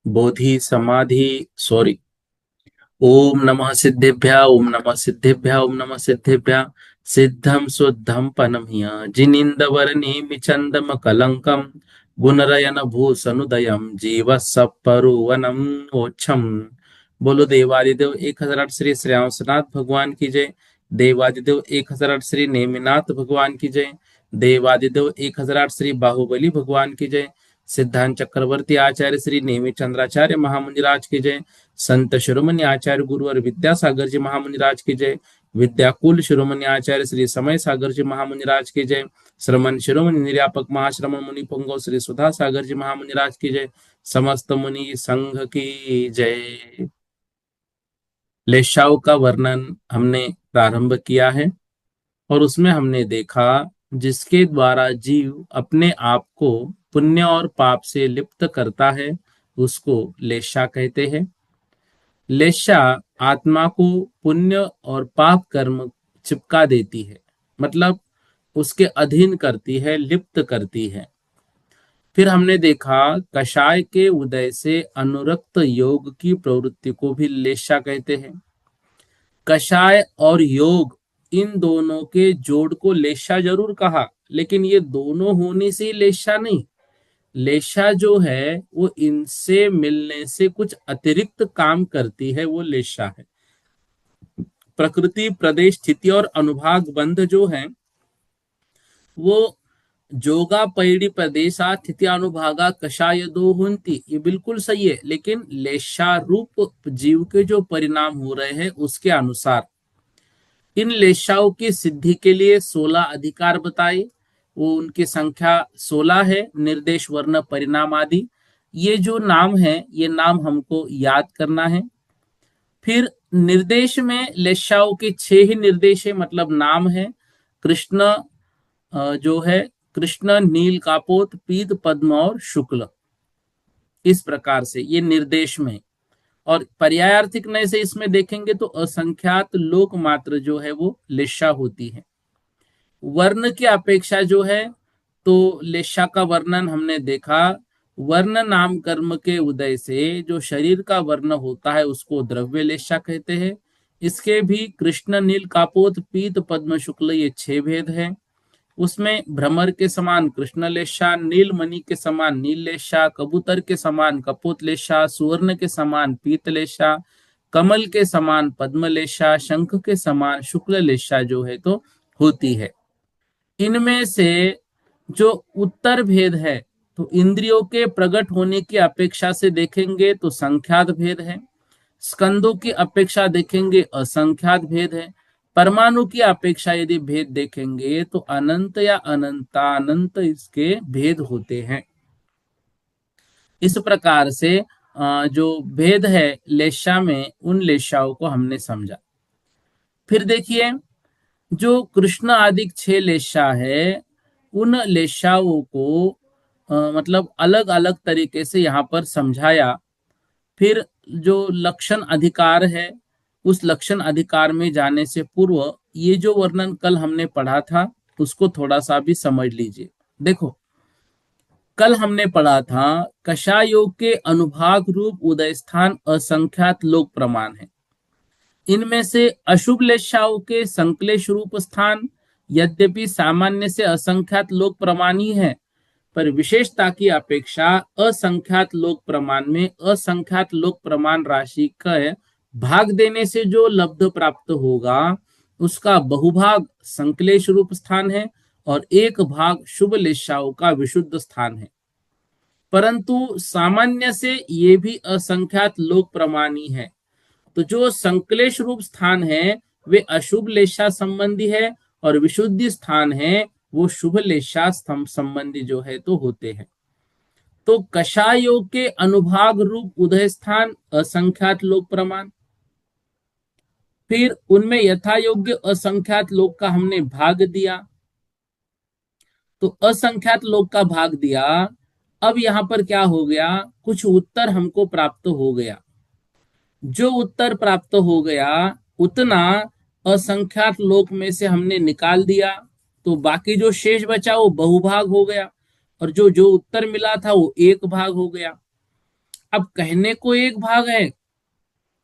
बोधि समाधि सॉरी। ओम नमः सिद्धेभ्य ओम नमः सिद्धेभ्य ओम नमः सिद्धेभ्य। सिद्धम शुद्धम पनमिय जिनिंदवरनेमि चंदम कलंकम गुणरयन भूसनुदयम जीव सपरुवनम ओछम। बोलो देवादिदेव 1008 श्री श्रेयांसनाथ भगवान की जय। देवादिदेव 1008 श्री नेमिनाथ भगवान की जय। देवादिदेव 1008 श्री बाहुबली भगवान की जय। सिद्धांत चक्रवर्ती आचार्य श्री नेमि चंद्राचार्य महामुनिराज की जय। संत शिरोमणि आचार्य गुरुवर विद्यासागर जी महामुनिराज की जय। विद्याकुल शिरोमणि आचार्य श्री समय सागर जी महामुनिराज की जय। श्रमण शिरोमणि निर्यापक महाश्रमण मुनि पुंगव श्री सुधा सागर जी महामुनिराज की जय। समस्त मुनि संघ की जय। लेशाओं का वर्णन हमने प्रारंभ किया है और उसमें हमने देखा जिसके द्वारा जीव अपने आप को पुण्य और पाप से लिप्त करता है उसको लेशा कहते हैं। लेशा आत्मा को पुण्य और पाप कर्म चिपका देती है, मतलब उसके अधीन करती है, लिप्त करती है। फिर हमने देखा कषाय के उदय से अनुरक्त योग की प्रवृत्ति को भी लेशा कहते हैं। कषाय और योग इन दोनों के जोड़ को लेशा जरूर कहा, लेकिन ये दोनों होने से लेशा नहीं। लेशा जो है वो इनसे मिलने से कुछ अतिरिक्त काम करती है, वो लेशा है। प्रकृति प्रदेश स्थिति और अनुभाग बंध जो है वो जोगा पैड़ी प्रदेशा स्थिति अनुभागा कषाय दो हुंती, ये बिल्कुल सही है, लेकिन लेशा रूप जीव के जो परिणाम हो रहे हैं उसके अनुसार इन लेशाओं की सिद्धि के लिए 16 अधिकार बताए। वो उनकी संख्या 16 है, निर्देश वर्ण परिणाम आदि। ये जो नाम है ये नाम हमको याद करना है। फिर निर्देश में लेशाओं के 6 ही निर्देश है, मतलब नाम है। कृष्ण जो है कृष्ण, नील कापोत, पीत पद्म और शुक्ल, इस प्रकार से ये निर्देश में। और पर्यायार्थिक नय से इसमें देखेंगे तो असंख्यात लोक मात्र जो है वो लेशा होती है। वर्ण की अपेक्षा जो है तो लेशा का वर्णन हमने देखा। वर्ण नाम कर्म के उदय से जो शरीर का वर्ण होता है उसको द्रव्य लेशा कहते हैं। इसके भी कृष्ण, नील कापोत, पीत पद्म शुक्ल ये 6 भेद हैं। उसमें भ्रमर के समान कृष्ण लेशा, नील मणि के समान नील लेशा, कबूतर के समान कपोत लेशा, सुवर्ण के समान पीत लेशा, कमल के समान पद्म लेशा, शंख के समान शुक्ल लेशा जो है तो होती है। इनमें से जो उत्तर भेद है तो इंद्रियों के प्रकट होने की अपेक्षा से देखेंगे तो संख्यात भेद है। स्कंदों की अपेक्षा देखेंगे असंख्यात भेद है। परमाणु की अपेक्षा यदि भेद देखेंगे तो अनंत या अनंतानंत इसके भेद होते हैं। इस प्रकार से जो भेद है लेशा में, उन लेशाओं को हमने समझा। फिर देखिए जो कृष्ण आदि 6 लेशा है उन लेशाओं को मतलब अलग अलग तरीके से यहाँ पर समझाया। फिर जो लक्षण अधिकार है उस लक्षण अधिकार में जाने से पूर्व ये जो वर्णन कल हमने पढ़ा था उसको थोड़ा सा भी समझ लीजिए। देखो कल हमने पढ़ा था कषाय योग के अनुभाग रूप उदय स्थान असंख्यात लोक प्रमाण है। इनमें से अशुभ लेशाओं के संकलेश रूप स्थान यद्यपि सामान्य से असंख्यात लोक प्रमाण ही है, पर विशेषता की अपेक्षा असंख्यात लोक प्रमाण में असंख्यात लोक प्रमाण राशि का भाग देने से जो लब्ध प्राप्त होगा उसका बहुभाग संकलेश रूप स्थान है और एक भाग शुभ लेशाओं का विशुद्ध स्थान है। परंतु सामान्य से ये भी असंख्यात लोक प्रमाणी है। तो जो संकलेश रूप स्थान है वे अशुभ लेशा संबंधी है और विशुद्धि स्थान है वो शुभ लेशा संबंधी जो है तो होते हैं। तो कषायों के अनुभाग रूप उदय स्थान असंख्यात लोक प्रमाण, फिर उनमें यथा योग्य असंख्यात लोक का हमने भाग दिया, तो असंख्यात लोक का भाग दिया। अब यहां पर क्या हो गया, कुछ उत्तर हमको प्राप्त हो गया। जो उत्तर प्राप्त हो गया उतना असंख्यात लोक में से हमने निकाल दिया, तो बाकी जो शेष बचा वो बहुभाग हो गया, और जो जो उत्तर मिला था वो एक भाग हो गया। अब कहने को एक भाग है,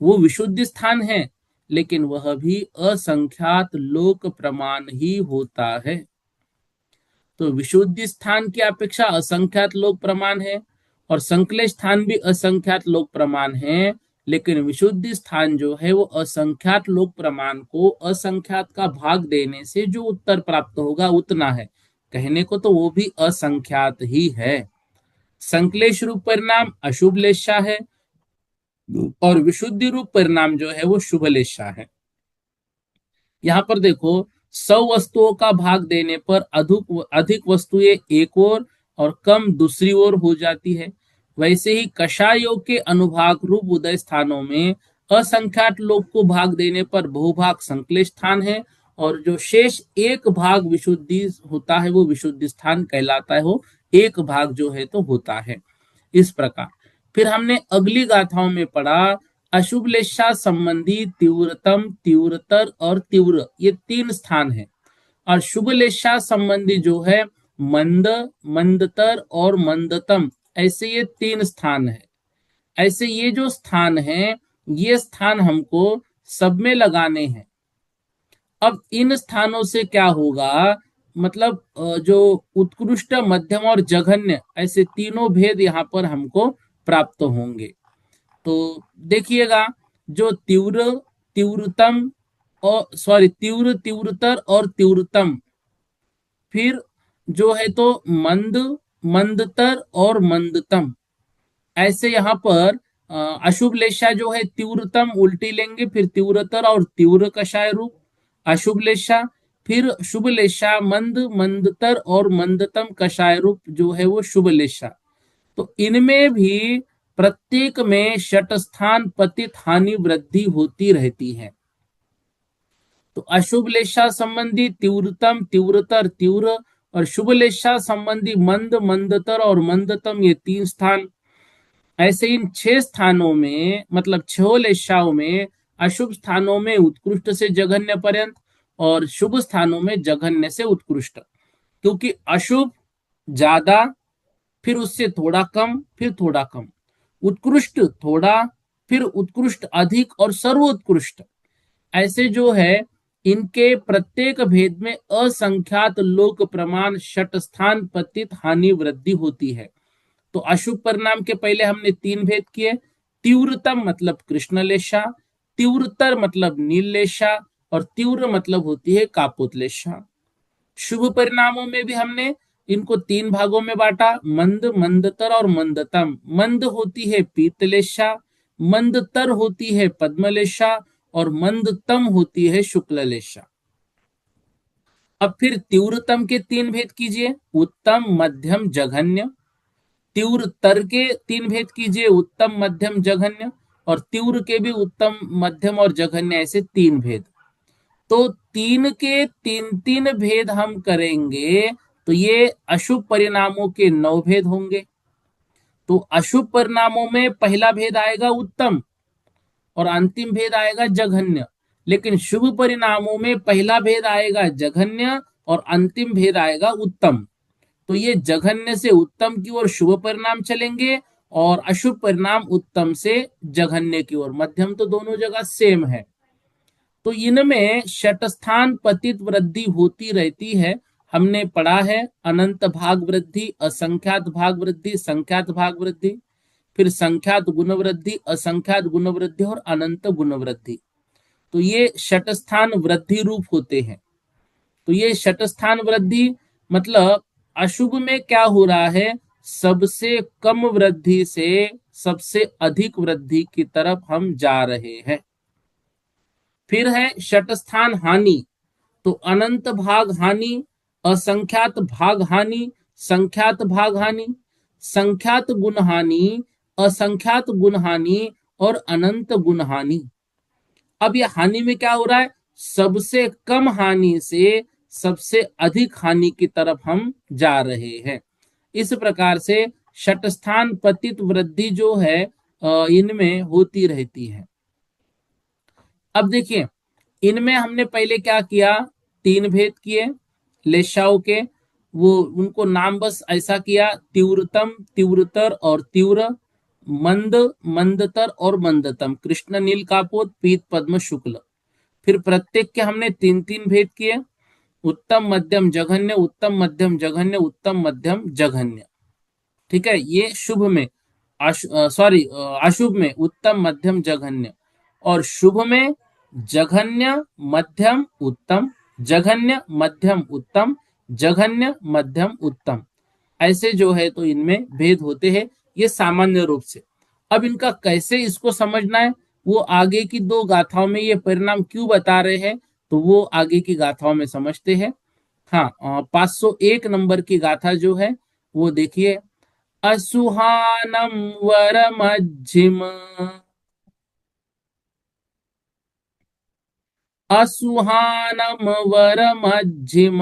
वो विशुद्ध स्थान है, लेकिन वह भी असंख्यात लोक प्रमाण ही होता है। तो विशुद्ध स्थान की अपेक्षा असंख्यात लोक प्रमाण है, और संकले स्थान भी असंख्यात लोक प्रमाण है, लेकिन विशुद्ध स्थान जो है वो असंख्यात लोक प्रमाण को असंख्यात का भाग देने से जो उत्तर प्राप्त होगा उतना है। कहने को तो वो भी असंख्यात ही है। संकलेश रूप परिणाम अशुभ लेशा है, और विशुद्धि रूप परिणाम जो है वो शुभ लेशा है। यहां पर देखो, 100 वस्तुओं का भाग देने पर अधिक अधिक वस्तुएं एक और कम दूसरी ओर हो जाती है। वैसे ही कषायों के अनुभाग रूप उदय स्थानों में असंख्यात लोक को भाग देने पर बहुभाग संकलित स्थान है, और जो शेष एक भाग विशुद्धि होता है वो विशुद्धि स्थान कहलाता है, वो एक भाग जो है तो होता है। इस प्रकार फिर हमने अगली गाथाओं में पढ़ा, अशुभ लेशा संबंधी तीव्रतम, तीव्रतर और तीव्र, ये तीन स्थान है। और शुभ लेशा संबंधी जो है मंद, मंदतर और मंदतम, ऐसे ये तीन स्थान है। ऐसे ये जो स्थान है, ये स्थान हमको सब में लगाने हैं। अब इन स्थानों से क्या होगा, मतलब जो उत्कृष्ट, मध्यम और जघन्य, ऐसे तीनों भेद यहां पर हमको प्राप्त होंगे। तो देखिएगा, जो तीव्र, तीव्रतम और सॉरी तीव्र, तीव्रतर और तीव्रतम, फिर जो है तो मंद, मंदतर और मंदतम, ऐसे यहाँ पर अशुभ लेशा जो है तीव्रतम उल्टी लेंगे, फिर तीव्रतर और तीव्र कषाय रूप अशुभ लेशा, फिर शुभ लेशा मंद, मंदतर और मंदतम कषाय रूप जो है वो शुभ लेशा। तो इनमें भी प्रत्येक में षटस्थान पतित हानि वृद्धि होती रहती है। तो अशुभ लेशा संबंधी तीव्रतम, तीव्रतर, तीव्र, और शुभ लेशा संबंधी मंद, मंदतर और मंदतम, ये तीन स्थान। ऐसे इन 6 स्थानों में, मतलब 6 लेशाओं में, अशुभ स्थानों में उत्कृष्ट से जघन्य पर्यंत, और शुभ स्थानों में जघन्य से उत्कृष्ट। क्योंकि अशुभ ज्यादा, फिर उससे थोड़ा कम, फिर थोड़ा कम, उत्कृष्ट थोड़ा, फिर उत्कृष्ट अधिक, और सर्वोत्कृष्ट, ऐसे जो है इनके प्रत्येक भेद में असंख्यात लोक प्रमाण षट स्थान पतित हानि वृद्धि होती है। तो अशुभ परिणाम के पहले हमने 3 भेद किए, तीव्रतम मतलब कृष्णलेशा, तीव्रतर मतलब नीललेशा, और तीव्र मतलब होती है कापोतलेशा। शुभ परिणामों में भी हमने इनको 3 भागों में बांटा, मंद, मंदतर और मंदतम। मंद होती है पीतलेशा, मंदतर होती है पद्मलेशा, और मंदतम होती है शुक्ललेशा। अब फिर तीव्रतम के 3 भेद कीजिए, उत्तम, मध्यम, जघन्य। तीव्र तर के 3 भेद कीजिए, उत्तम, मध्यम, जघन्य। और तीव्र के भी उत्तम, मध्यम और जघन्य, ऐसे 3 भेद। तो 3 के 3 भेद हम करेंगे, तो ये अशुभ परिणामों के 9 भेद होंगे। तो अशुभ परिणामों में पहला भेद आएगा उत्तम, और अंतिम भेद आएगा जघन्य। लेकिन शुभ परिणामों में पहला भेद आएगा जघन्य, और अंतिम भेद आएगा उत्तम। तो ये जघन्य से उत्तम की ओर शुभ परिणाम चलेंगे, और अशुभ परिणाम उत्तम से जघन्य की ओर। मध्यम तो दोनों जगह सेम है। तो इनमें षटस्थान पतित वृद्धि होती रहती है। हमने पढ़ा है अनंत भाग वृद्धि, असंख्यात भाग वृद्धि, संख्यात भाग वृद्धि, फिर संख्यात गुण वृद्धि, असंख्यात गुण वृद्धि और अनंत गुण वृद्धि। तो ये षटस्थान वृद्धि रूप होते हैं। तो ये षटस्थान वृद्धि मतलब अशुभ में क्या हो रहा है, सबसे कम वृद्धि से सबसे अधिक वृद्धि की तरफ हम जा रहे हैं। फिर है षटस्थान हानि, तो अनंत भाग हानि, असंख्यात भाग हानि, संख्यात भाग हानि। संख्यात गुणहानि, असंख्यात गुणहानि और अनंत गुणहानि। अब ये हानि में क्या हो रहा है, सबसे कम हानि से सबसे अधिक हानि की तरफ हम जा रहे हैं। इस प्रकार से षटस्थान पतित वृद्धि जो है इनमें होती रहती है। अब देखिए, इनमें हमने पहले क्या किया, तीन भेद किए लेशाओं के, वो उनको नाम बस ऐसा किया, तीव्रतम, तीव्रतर और तीव्र, मंद, मंदतर और मंदतम, कृष्ण नील कापोत, पीत पद्म शुक्ल। फिर प्रत्येक के हमने तीन तीन भेद किए, उत्तम मध्यम जघन्य, उत्तम मध्यम जघन्य, उत्तम मध्यम जघन्य। ठीक है, ये शुभ में, सॉरी अशुभ में उत्तम मध्यम जघन्य, और शुभ में जघन्य मध्यम उत्तम, जघन्य मध्यम उत्तम, जघन्य मध्यम उत्तम, ऐसे जो है तो इनमें भेद होते हैं, ये सामान्य रूप से। अब इनका कैसे इसको समझना है, वो आगे की दो गाथाओं में ये परिणाम क्यों बता रहे हैं, तो वो आगे की गाथाओं में समझते हैं। हाँ, 501 नंबर की गाथा जो है वो देखिए, असुहानम वरमज्झिम, असुहानम वरमज्झिम,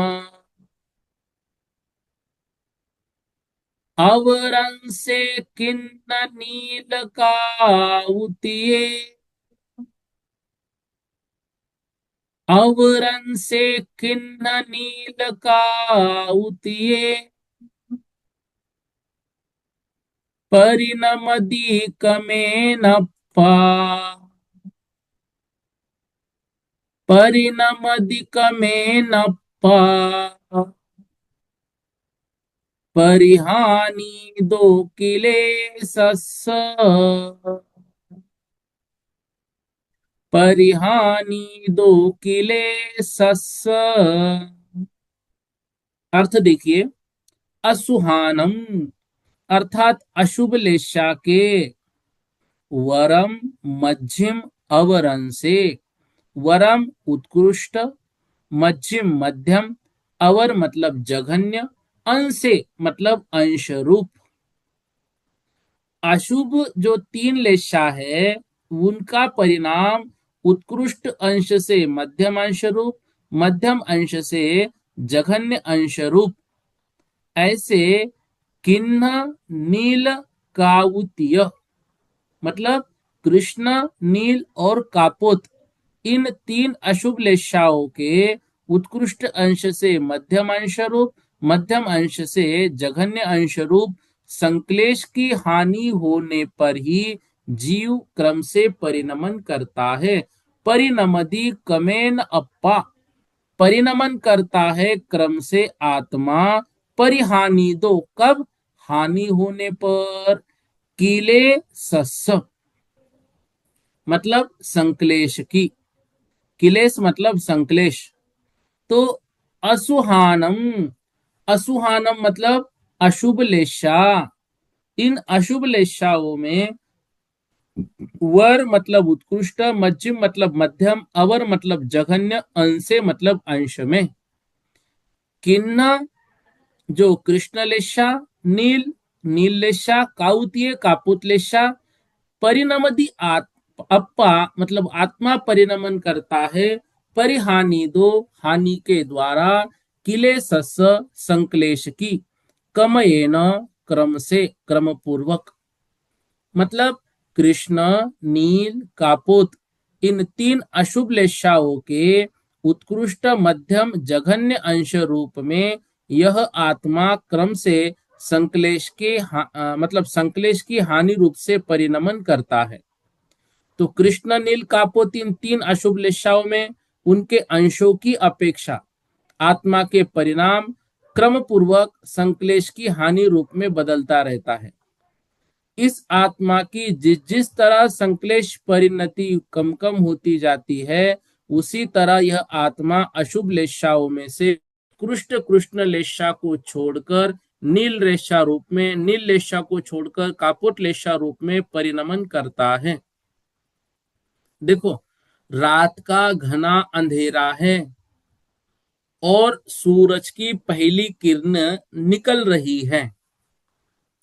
अवरंसे किन्न नील काउतिये, अवरंसे किन्न नील काउतिये, परिणमदि कमेनप्पा, परिणमदि कमेनप्पा, परिहानि दो किले सस्स, परिहानि दो किले सस्स। अर्थ देखिए, असुहानम अर्थात अशुभ लेशा के, वरम मध्यम अवरन से, वरम उत्कृष्ट, मध्यम मध्यम, अवर मतलब जघन्य, अंशे मतलब अंश रूप। अशुभ जो तीन लेशा है उनका परिणाम उत्कृष्ट अंश से मध्यम अंश रूप, मध्यम अंश से जघन्य अंश रूप, ऐसे किन्ह नील काउतीय, मतलब कृष्ण नील और कापोत, इन तीन अशुभ लेशाओं के उत्कृष्ट अंश से मध्यम अंश रूप, मध्यम अंश से जघन्य अंश रूप संक्लेश की हानि होने पर ही जीव क्रम से परिणमन करता है। परिणमदि कमेन अप्पा, परिणमन करता है क्रम से आत्मा, परिहानि दो कब, हानि होने पर, कीले सस्स मतलब संक्लेश की, किलेश मतलब संक्लेश। तो असुहानम, असुहानम मतलब अशुभ लेशा, इन अशुभ लेशाओं में वर मतलब उत्कृष्ट, मध्यम मतलब मध्यम, अवर मतलब जघन्य, अंशे मतलब अंश में, किन्ना जो कृष्ण लेशा, नील नील लेशा, काउतीय कापुत लेशा, परिणमदि अप्पा मतलब आत्मा परिणमन करता है, परिहानि दो हानि के द्वारा, किले सस संक्लेश की, कमयेन क्रम से क्रम पूर्वक, मतलब कृष्ण नील कापोत इन तीन अशुभ लेशाओं के उत्कृष्ट मध्यम जघन्य अंश रूप में यह आत्मा क्रम से संक्लेश के मतलब संक्लेश की हानि रूप से परिणमन करता है। तो कृष्ण नील कापोत इन तीन अशुभ लेशाओं में उनके अंशों की अपेक्षा आत्मा के परिणाम क्रम पूर्वक संक्लेश की हानि रूप में बदलता रहता है। इस आत्मा की जिस जिस तरह संक्लेश परिणति कम कम होती जाती है, उसी तरह यह आत्मा अशुभ लेशाओं में से कृष्ण कृष्ण लेशा को छोड़कर नील रेशा रूप में, नील लेशा को छोड़कर कापुट लेशा रूप में परिणमन करता है। देखो, रात का घना अंधेरा है और सूरज की पहली किरण निकल रही है।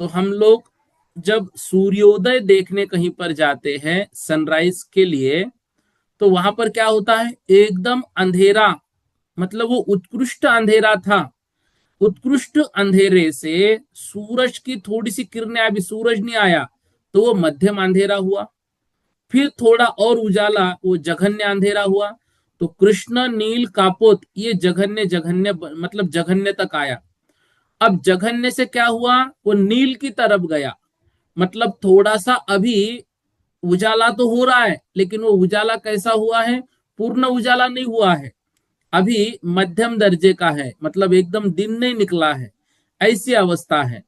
तो हम लोग जब सूर्योदय देखने कहीं पर जाते हैं सनराइज के लिए, तो वहां पर क्या होता है, एकदम अंधेरा, मतलब वो उत्कृष्ट अंधेरा था। उत्कृष्ट अंधेरे से सूरज की थोड़ी सी किरणें, अभी सूरज नहीं आया तो वो मध्यम अंधेरा हुआ, फिर थोड़ा और उजाला, वो जघन्य अंधेरा हुआ। तो कृष्ण नील कापोत, ये जघन्य जघन्य मतलब जघन्य तक आया। अब जघन्य से क्या हुआ, वो नील की तरफ गया, मतलब थोड़ा सा अभी उजाला तो हो रहा है, लेकिन वो उजाला कैसा हुआ है, पूर्ण उजाला नहीं हुआ है, अभी मध्यम दर्जे का है, मतलब एकदम दिन नहीं निकला है, ऐसी अवस्था है।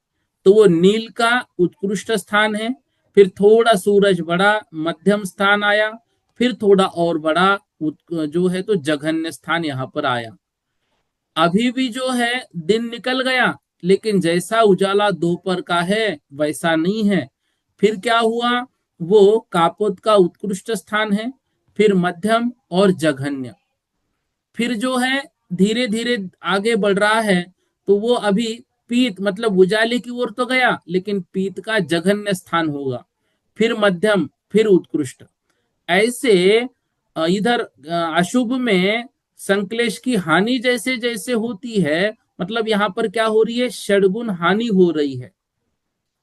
तो वो नील का उत्कृष्ट स्थान है। फिर थोड़ा सूरज बढ़ा, मध्यम स्थान आया, फिर थोड़ा और बड़ा जो है तो जघन्य स्थान यहां पर आया। अभी भी जो है दिन निकल गया, लेकिन जैसा उजाला दोपहर का है वैसा नहीं है। फिर क्या हुआ, वो कापोत का उत्कृष्ट स्थान है, फिर मध्यम और जघन्य, फिर जो है धीरे धीरे आगे बढ़ रहा है। तो वो अभी पीत मतलब उजाले की ओर तो गया, लेकिन पीत का जघन्य स्थान होगा, फिर मध्यम, फिर उत्कृष्ट, ऐसे इधर अशुभ में संक्लेश की हानि जैसे जैसे होती है, मतलब यहाँ पर क्या हो रही है, षडगुण हानि हो रही है।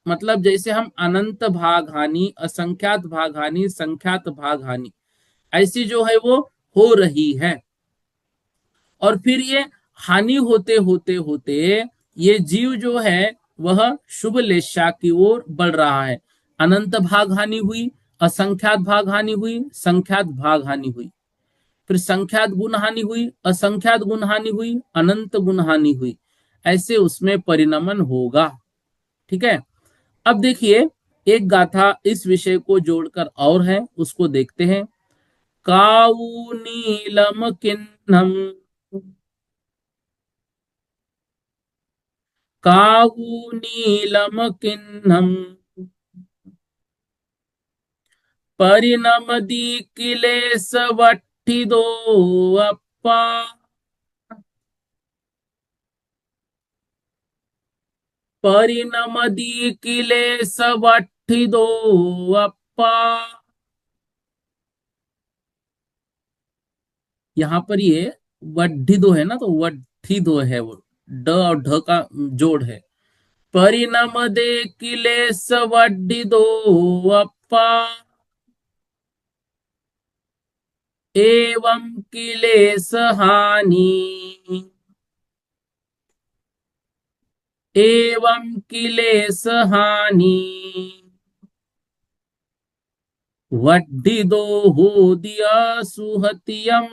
मतलब जैसे हम अनंत भाग हानि, असंख्यात भाग हानि, संख्यात भाग हानि, ऐसी जो है वो हो रही है। और फिर ये हानि होते होते होते ये जीव जो है वह शुभ लेशा की ओर बढ़ रहा है। अनंत भाग हानि हुई, असंख्यात भाग हानि हुई, संख्यात भाग हानि हुई, फिर संख्यात गुण हानि हुई, असंख्यात गुण हानि हुई, अनंत गुण हानि हुई, ऐसे उसमें परिणमन होगा। ठीक है। अब देखिए, एक गाथा इस विषय को जोड़कर और है, उसको देखते हैं। काऊ नीलम किन्नम, काऊ नीलम किन्नम, परिणमदी किलेश वट्ठिदो अप्पा, परिणमदी किलेश वट्ठिदो अप्पा। यहाँ पर ये वड्ढिदो है ना, तो वट्ठिदो है, वो ड और ढ का जोड़ है। परिणम दे किलेश वड्ढिदो अप्पा, एवं किलेश हानि, एवं किलेश हानि, वड्ढिदो होदिया सुहतियम,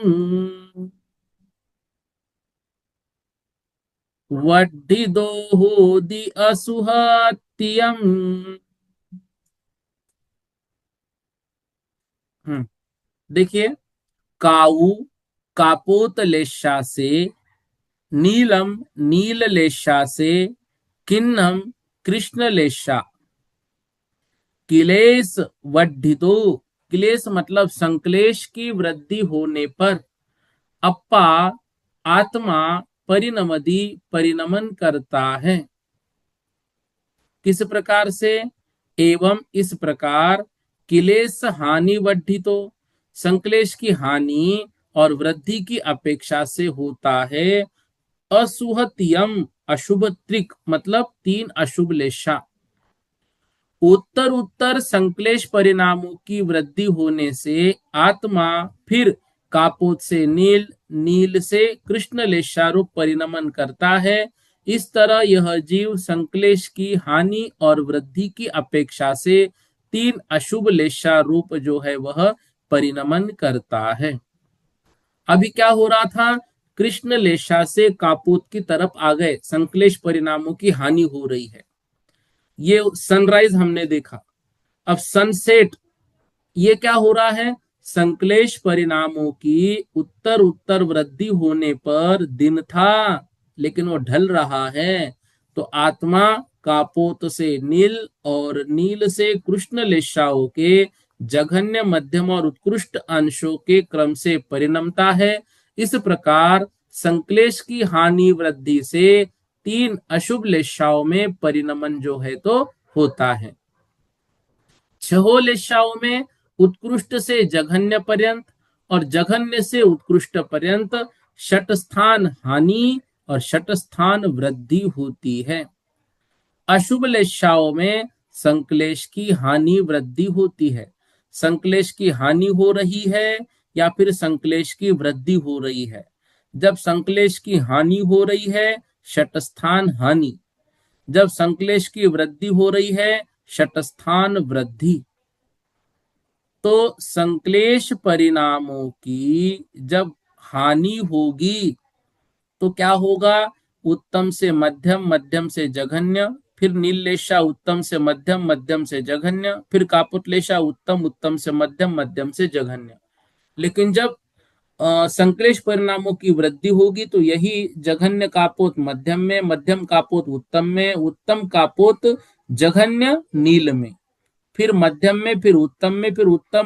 वड्ढिदो होदि असुहतियम। देखिए, काऊ कापोत लेशा से, नीलम नील लेशा से, किन्नम कृष्ण लेशा, किलेश वड्ढितो, क्लेश मतलब संक्लेश की वृद्धि होने पर, अप्पा आत्मा, परिणमदी परिणमन करता है। किस प्रकार से, एवं इस प्रकार, किलेश हानि वड्ढितो, संक्लेश की हानि और वृद्धि की अपेक्षा से होता है। असुहतियम अशुभ त्रिक मतलब तीन अशुभ लेशा, उत्तर उत्तर संक्लेश परिणामों की वृद्धि होने से आत्मा फिर कापोत से नील, नील से कृष्ण लेशारूप परिणमन करता है। इस तरह यह जीव संक्लेश की हानि और वृद्धि की अपेक्षा से तीन अशुभ लेशा रूप जो है वह परिणमन करता है। अभी क्या हो रहा था, कृष्ण लेशा से कापोत की तरफ आ गए, संक्लेश परिणामों की हानि हो रही है, ये सनराइज हमने देखा। अब सनसेट, ये क्या हो रहा है, संक्लेश परिणामों की उत्तर उत्तर वृद्धि होने पर दिन था, लेकिन वो ढल रहा है। तो आत्मा कापोत से नील और नील से कृष्ण लेशाओं के जघन्य, मध्यम और उत्कृष्ट अंशों के क्रम से परिणमता है। इस प्रकार संक्लेश की हानि वृद्धि से तीन अशुभ लेशाओं में परिणमन जो है तो होता है। छहों लेशाओं में उत्कृष्ट से जघन्य पर्यंत और जघन्य से उत्कृष्ट पर्यंत षट स्थान हानि और षट स्थान वृद्धि होती है। अशुभ लेशाओं में संक्लेश की हानि वृद्धि होती है। संक्लेश की हानि हो रही है या फिर संक्लेश की वृद्धि हो रही है। जब संक्लेश की हानि हो रही है, षटस्थान हानि। जब संक्लेश की वृद्धि हो रही है, षटस्थान वृद्धि। तो संक्लेश परिणामों की जब हानि होगी तो क्या होगा? उत्तम से मध्यम, मध्यम से जघन्य, फिर नीललेशा उत्तम से मध्यम, मध्यम से जघन्य, फिर कापुतलेशा उत्तम, उत्तम से मध्यम, मध्यम से जघन्य। लेकिन जब संक्लेश परिणामों की वृद्धि होगी तो यही जघन्य कापोत मध्यम में, मध्यम कापोत उत्तम में, उत्तम कापोत जघन्य नील में, फिर मध्यम में, फिर उत्तम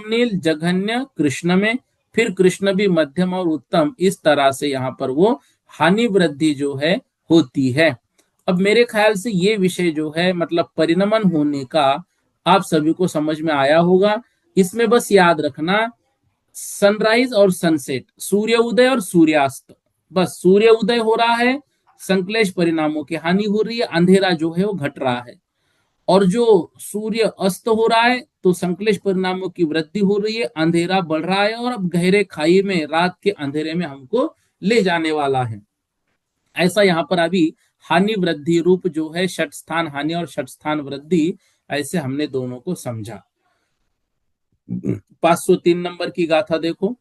नील, जघन्य कृष्ण में, फिर कृष्ण भी मध्यम और उत्तम। इस तरह से यहाँ पर वो हानि वृद्धि जो है होती है। अब मेरे ख्याल से ये विषय जो है मतलब परिणमन होने का आप सभी को समझ में आया होगा। इसमें बस याद रखना सनराइज और सनसेट, सूर्य उदय और सूर्यास्त, बस सूर्य उदय हो रहा है, संक्लेश परिणामों की हानि हो रही है, अंधेरा जो है वो घट रहा है। और जो सूर्य अस्त हो रहा है तो संक्लेश परिणामों की वृद्धि हो रही है, अंधेरा बढ़ रहा है और अब गहरे खाई में, रात के अंधेरे में हमको ले जाने वाला है। ऐसा यहाँ पर अभी हानि वृद्धि रूप जो है षट स्थान हानि और षट स्थान वृद्धि, ऐसे हमने दोनों को समझा। 503 नंबर की गाथा देखो।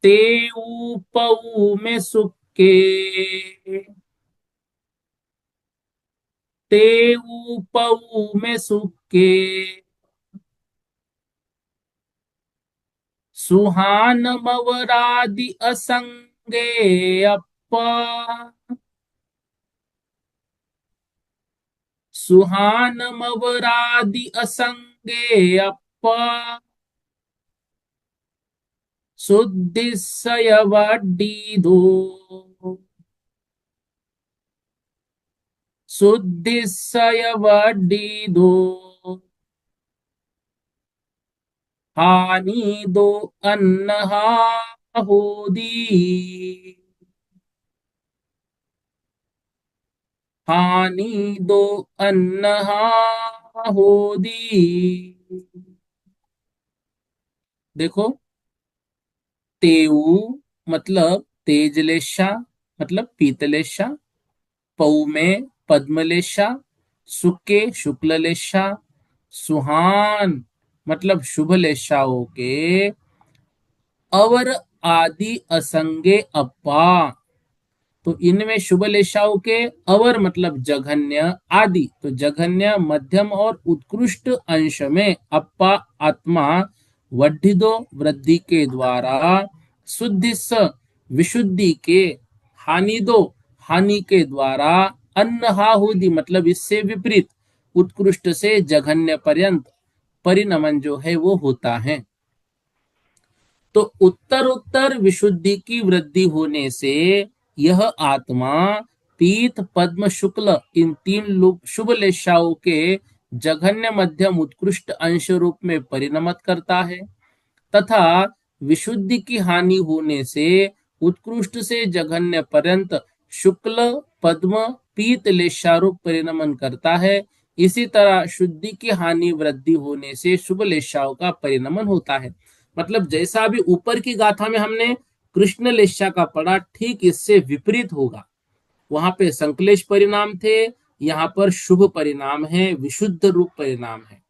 तेऊ पऊ में सुख के, तेऊ पऊ में सुख के, सुहान मवरादि असंगे अप्पा, सुहान मवरादि असंगे अप्पा, सुद्दिसय वड्डीदो, सुद्दिसय वड्डीदो, हानि दो अन्नहा होदी, हानि दो अन्नहा होदी। देखो, तेऊ मतलब तेजलेशा मतलब पीतलेशा, पौ में पद्मलेशा, सुके शुक्ललेशा, सुहान मतलब शुभ लेशाओं के, अवर आदि असंगे अप्पा। तो इनमें शुभ लेशाओं के अवर मतलब जघन्य, आदि तो जघन्य, मध्यम और उत्कृष्ट अंश में, अप्पा आत्मा, वड्ढिदो वृद्धि के द्वारा, शुद्धिस विशुद्धि के, हानि दो हानि के द्वारा, अन्नहाहुदी मतलब इससे विपरीत, उत्कृष्ट से जघन्य पर्यंत परिणमन जो है वो होता है। तो उत्तर उत्तर विशुद्धि की वृद्धि होने से यह आत्मा पीत पद्म शुक्ल इन तीन शुभ लेशाओं के जघन्य मध्यम उत्कृष्ट अंश रूप में परिणमत करता है, तथा विशुद्धि की हानि होने से उत्कृष्ट से जघन्य पर्यंत शुक्ल पद्म पीत लेशारूप परिणमन करता है। इसी तरह शुद्धि की हानि वृद्धि होने से शुभ लेशाओं का परिणमन होता है। मतलब जैसा अभी ऊपर की गाथा में हमने कृष्ण लेशा का पढ़ा, ठीक इससे विपरीत होगा। वहां पे संक्लेश परिणाम थे, यहाँ पर शुभ परिणाम है, विशुद्ध रूप परिणाम है।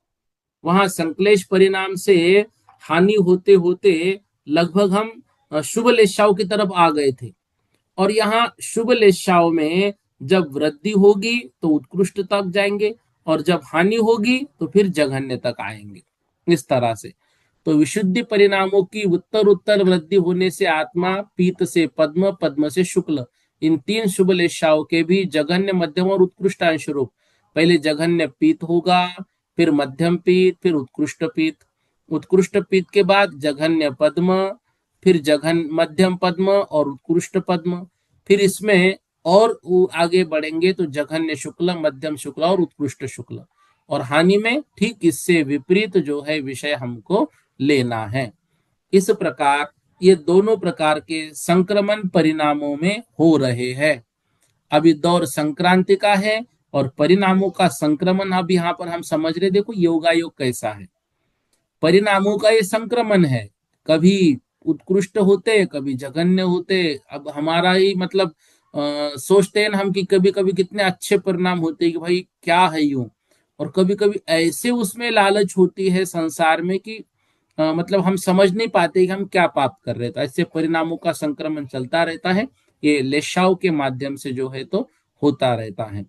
वहां संक्लेश परिणाम से हानि होते होते लगभग हम शुभ लेशाओं की तरफ आ गए थे, और यहाँ शुभ लेशाओं में जब वृद्धि होगी तो उत्कृष्ट तक जाएंगे, और जब हानि होगी तो फिर जघन्य तक आएंगे। इस तरह से तो विशुद्धि परिणामों की उत्तर उत्तर वृद्धि होने से आत्मा पीत से पद्म, पद्म से शुक्ल इन तीन शुभ लेशाओं के भी जघन्य मध्यम और उत्कृष्ट अंश रूप, पहले जघन्य पीत होगा, फिर मध्यम पीत, फिर उत्कृष्ट पीत, उत्कृष्ट पीत के बाद जघन्य पद्म, फिर जघन मध्यम पद्म और उत्कृष्ट पद्म, फिर इसमें और आगे बढ़ेंगे तो जघन्य शुक्ल, मध्यम शुक्ल और उत्कृष्ट शुक्ल। और हानि में ठीक इससे विपरीत जो है विषय हमको लेना है। इस प्रकार ये दोनों प्रकार के संक्रमण परिणामों में हो रहे हैं। अभी दौर संक्रांति का है और परिणामों का संक्रमण अब यहाँ पर हम समझ रहे। देखो योगायोग कैसा है, परिणामों का ये संक्रमण है, कभी उत्कृष्ट होते कभी जघन्य होते। अब हमारा ही मतलब सोचते हैं ना हम कि कभी कभी कितने अच्छे परिणाम होते हैं कि भाई क्या है यूं, और कभी कभी ऐसे उसमें लालच होती है संसार में कि मतलब हम समझ नहीं पाते कि हम क्या पाप कर रहे थे। ऐसे परिणामों का संक्रमण चलता रहता है, ये लेशाओं के माध्यम से जो है तो होता रहता है।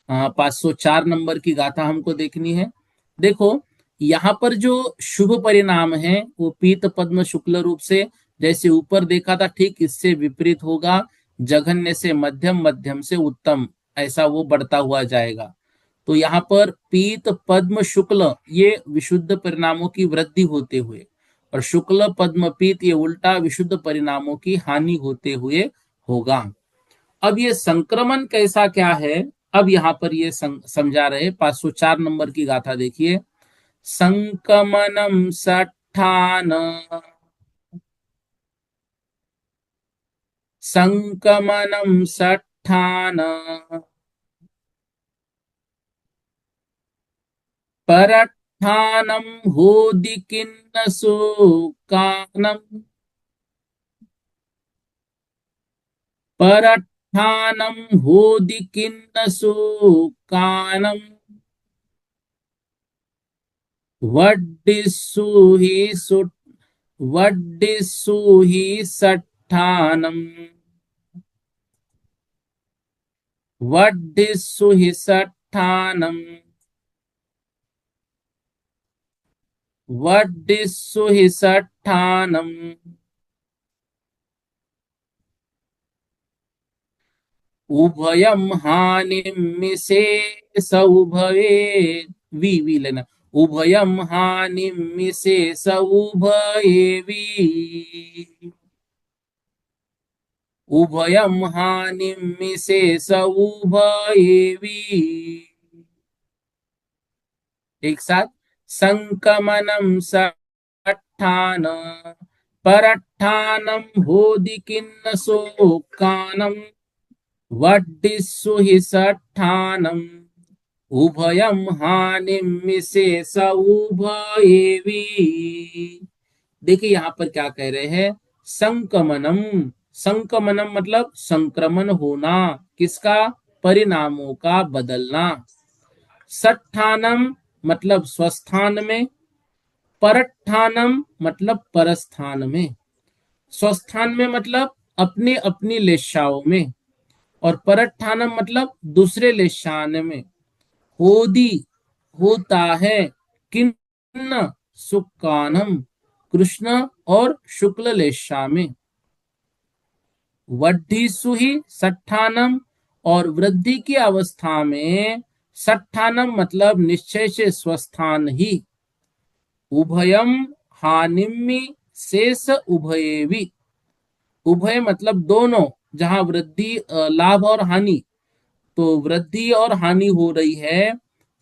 504 नंबर की गाथा हमको देखनी है। देखो यहाँ पर जो शुभ परिणाम है वो पीत पद्म शुक्ल रूप से, जैसे ऊपर देखा था ठीक इससे विपरीत होगा। जघन्य से मध्यम, मध्यम से उत्तम, ऐसा वो बढ़ता हुआ जाएगा। तो यहाँ पर पीत पद्म शुक्ल ये विशुद्ध परिणामों की वृद्धि होते हुए, और शुक्ल पद्म पीत ये उल्टा विशुद्ध परिणामों की हानि होते हुए होगा। अब ये संक्रमण कैसा क्या है, अब यहां पर ये समझा रहे। 504 नंबर की गाथा देखिए। संकमनम सठान, संकमनम सठान, परठानम होदि किन्न सुकानम, परठानम होदि किन्न सुकानम, वड्डिस्सुहि सुट् वड्डिस्सुहि सट्ठानम्, वड्डिस्सुहि सट्ठानम्, वड्डिस्सुहि सट्ठानम्, उभयं हानिमिषेस उभये, वी लेना, उभयं हानिमिषेस उभये, उभयं हानिमिषेस उभये। एक साथ, संकमनम सट्ठान, परट्ठानम होदि किन्न शोकानम, वड्डिस्सु हि सट्ठानम, उभयं हानिमिषेस उभयेवी। देखिए यहां पर क्या कह रहे हैं, संकमनम। संकमनम मतलब संक्रमण होना, किसका, परिणामों का बदलना। सट्ठानम मतलब स्वस्थान में, परट्ठानम मतलब परस्थान में। स्वस्थान में मतलब अपनी अपनी लेशाओं में, और परट्ठानम मतलब दूसरे लेशान में। होदी होता है, किन्न सुकानम कृष्ण और शुक्ल लेशा में। वड्ढीसु ही सट्ठानम, और वृद्धि की अवस्था में सट्ठानम मतलब निश्चय से स्वस्थान ही। उभयम हानिम्मि शेष उभयेवी, उभय मतलब दोनों, जहां वृद्धि लाभ और हानि, तो वृद्धि और हानि हो रही है।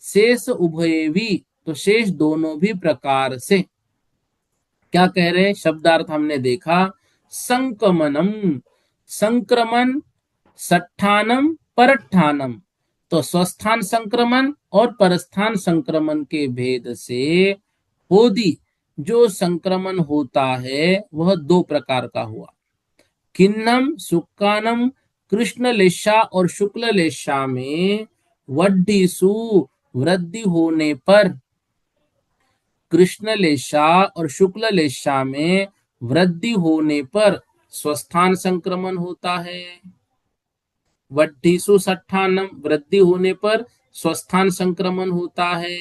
शेष उभयेवी तो शेष दोनों भी प्रकार से। क्या कह रहे हैं, शब्दार्थ हमने देखा। संकमनम संक्रमण, सट्ठानम परट्ठानम, तो स्वस्थान संक्रमण और परस्थान संक्रमण के भेद से होदी जो संक्रमण होता है वह दो प्रकार का हुआ। किन्नम सुक्कानम, कृष्ण लेशा और शुक्ल लेशा में वड्डीसु वृद्धि होने पर, कृष्ण लेशा और शुक्ल लेशा में वृद्धि होने पर स्वस्थान संक्रमण होता है। वड्डीसु सट्ठानम वृद्धि होने पर स्वस्थान संक्रमण होता है।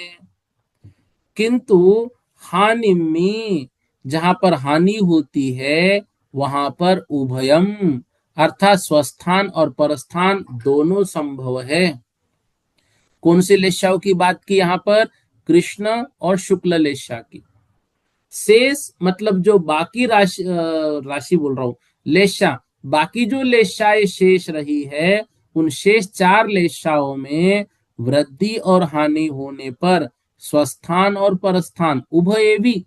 किंतु हानि में, जहां पर हानि होती है वहां पर उभयम अर्थात स्वस्थान और परस्थान दोनों संभव है। कौन सी लेशाओं की बात की यहां पर, कृष्ण और शुक्ल लेशा की। शेष मतलब जो बाकी राशि राशि बोल रहा हूं, लेशा बाकी जो लेशाएं शेष रही है, उन शेष 4 लेशाओं में वृद्धि और हानि होने पर स्वस्थान और परस्थान उभय भी,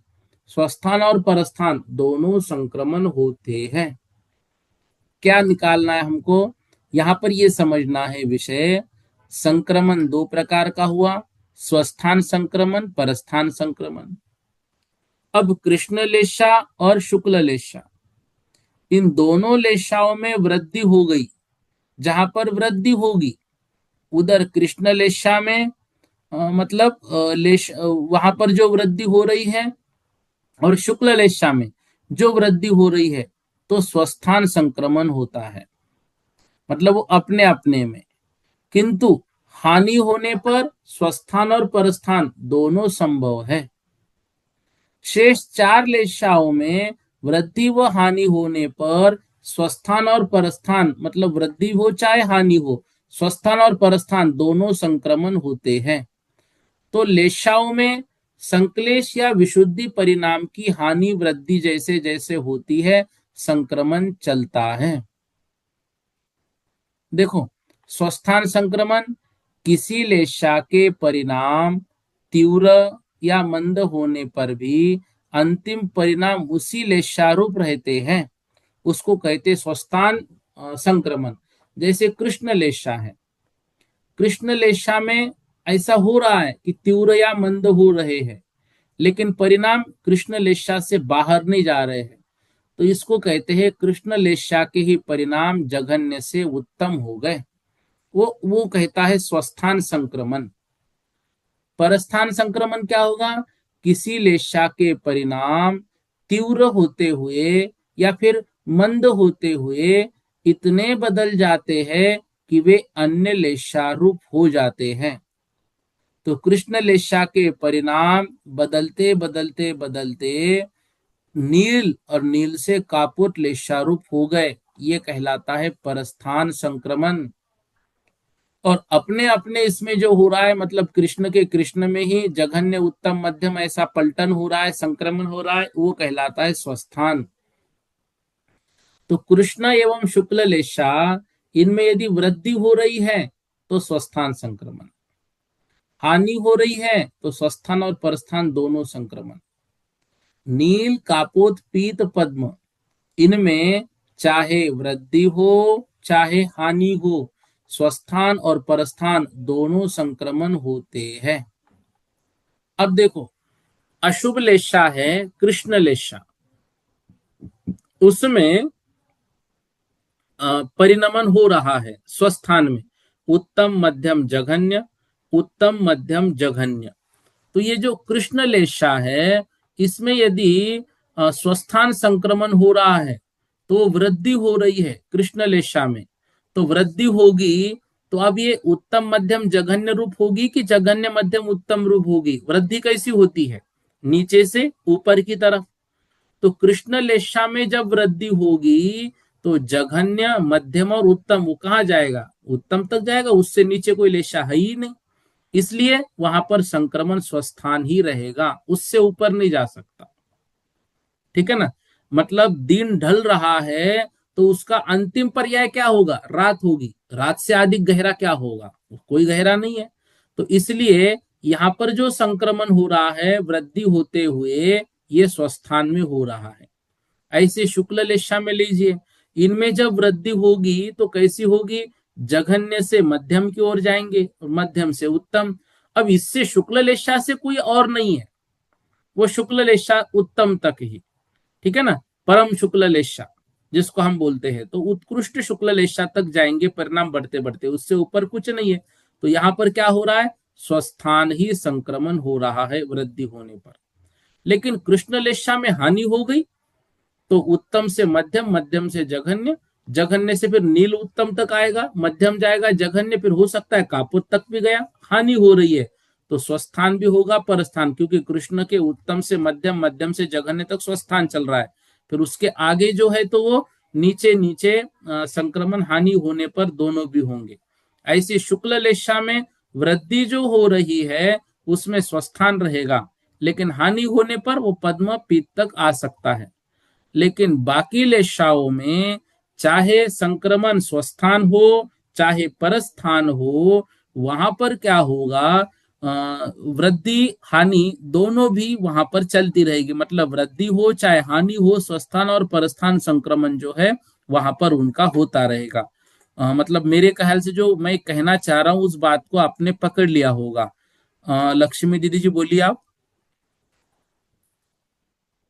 स्वस्थान और परस्थान दोनों संक्रमण होते हैं। क्या निकालना है हमको? यहां पर यह समझना है विषय, संक्रमण 2 प्रकार का हुआ, स्वस्थान संक्रमण, परस्थान संक्रमण। अब कृष्ण लेशा और शुक्ल लेशा, इन दोनों लेशाओं में वृद्धि हो गई। जहां पर वृद्धि होगी उधर कृष्ण लेशा में मतलब वहां पर जो वृद्धि हो रही है, और शुक्ल लेशा में जो वृद्धि हो रही है, तो स्वस्थान संक्रमण होता है, मतलब वो अपने अपने में। किंतु हानि होने पर स्वस्थान और परस्थान दोनों संभव है। शेष 4 लेशाओं में वृद्धि व हानि होने पर स्वस्थान और परस्थान, मतलब वृद्धि हो चाहे हानि हो, स्वस्थान और परस्थान दोनों संक्रमण होते हैं। तो लेशाओं में संक्लेश या विशुद्धि परिणाम की हानि वृद्धि जैसे जैसे होती है, संक्रमण चलता है। देखो, स्वस्थान संक्रमण, किसी लेशा के परिणाम तीव्र या मंद होने पर भी अंतिम परिणाम उसी लेशारूप रहते हैं, उसको कहते स्वस्थान संक्रमण। जैसे कृष्ण लेशा है, कृष्ण लेशा में ऐसा हो रहा है कि तीव्र या मंद हो रहे हैं, लेकिन परिणाम कृष्ण लेशा से बाहर नहीं जा रहे हैं, तो इसको कहते हैं कृष्ण लेशा के ही परिणाम जघन्य से उत्तम हो गए, वो कहता है स्वस्थान संक्रमण। परस्थान संक्रमण क्या होगा? किसी लेशा के परिणाम तीव्र होते हुए या फिर मंद होते हुए इतने बदल जाते हैं कि वे अन्य लेशारूप हो जाते हैं। तो कृष्ण लेशा के परिणाम बदलते बदलते बदलते नील और नील से कापुट लेशारूप हो गए, ये कहलाता है परस्थान संक्रमण। और अपने अपने इसमें जो हो रहा है, मतलब कृष्ण के कृष्ण में ही जघन्य उत्तम मध्यम ऐसा पलटन हो रहा है, संक्रमण हो रहा है, वो कहलाता है स्वस्थान। तो कृष्ण एवं शुक्ल लेशा, इनमें यदि वृद्धि हो रही है तो स्वस्थान संक्रमण, हानि हो रही है तो स्वस्थान और परस्थान दोनों संक्रमण। नील कापोत पीत पद्म, इनमें चाहे वृद्धि हो चाहे हानि हो, स्वस्थान और परस्थान दोनों संक्रमण होते हैं। अब देखो, अशुभ लेशा है कृष्ण लेशा, उसमें परिणमन हो रहा है स्वस्थान में, उत्तम मध्यम जघन्य, उत्तम मध्यम जघन्य। तो ये जो कृष्ण लेशा है, इसमें यदि स्वस्थान संक्रमण हो रहा है तो वृद्धि हो रही है कृष्ण लेशा में, तो वृद्धि होगी तो अब ये उत्तम मध्यम जघन्य रूप होगी कि जघन्य मध्यम उत्तम रूप होगी? वृद्धि कैसी होती है? नीचे से ऊपर की तरफ। तो कृष्ण लेशा में जब वृद्धि होगी तो जघन्य मध्यम और उत्तम वो कहाँ जाएगा? उत्तम तक जाएगा, उससे नीचे कोई लेशा है ही नहीं, इसलिए वहां पर संक्रमण स्वस्थान ही रहेगा, उससे ऊपर नहीं जा सकता। ठीक है ना? मतलब दिन ढल रहा है तो उसका अंतिम पर्याय क्या होगा? रात होगी। रात से अधिक गहरा क्या होगा? कोई गहरा नहीं है। तो इसलिए यहां पर जो संक्रमण हो रहा है वृद्धि होते हुए, ये स्वस्थान में हो रहा है। ऐसे शुक्ल लेशा में लीजिए, इनमें जब वृद्धि होगी तो कैसी होगी? जघन्य से मध्यम की ओर जाएंगे और मध्यम से उत्तम। अब इससे शुक्ल लेशा से कोई और नहीं है, वो शुक्ल लेशा उत्तम तक ही। ठीक है ना? परम शुक्ल लेशा जिसको हम बोलते हैं, तो उत्कृष्ट शुक्ल लेशा तक जाएंगे परिणाम बढ़ते बढ़ते, उससे ऊपर कुछ नहीं है। तो यहां पर क्या हो रहा है? स्वस्थान ही संक्रमण हो रहा है वृद्धि होने पर। लेकिन कृष्ण लेशा में हानि हो गई तो उत्तम से मध्यम, मध्यम से जघन्य, जघन्य से फिर नील उत्तम तक आएगा, मध्यम जाएगा जघन्य, फिर हो सकता है कापुत तक भी गया, हानि हो रही है तो स्वस्थान भी होगा परस्थान, क्योंकि कृष्ण के उत्तम से मध्यम, मध्यम से जघन्य तक स्वस्थान चल रहा है। फिर उसके आगे जो है तो वो नीचे नीचे संक्रमण हानि होने पर दोनों भी होंगे। ऐसी शुक्ल लेशा में वृद्धि जो हो रही है उसमें स्वस्थान रहेगा, लेकिन हानि होने पर वो पद्म पीत तक आ सकता है। लेकिन बाकी लेशाओं में चाहे संक्रमण स्वस्थान हो चाहे परस्थान हो, वहां पर क्या होगा, वृद्धि हानि दोनों भी वहां पर चलती रहेगी। मतलब वृद्धि हो चाहे हानि हो, स्वस्थान और परस्थान संक्रमण जो है वहां पर उनका होता रहेगा। मतलब मेरे ख्याल से जो मैं कहना चाह रहा हूं उस बात को आपने पकड़ लिया होगा। लक्ष्मी दीदी जी बोलिए आप।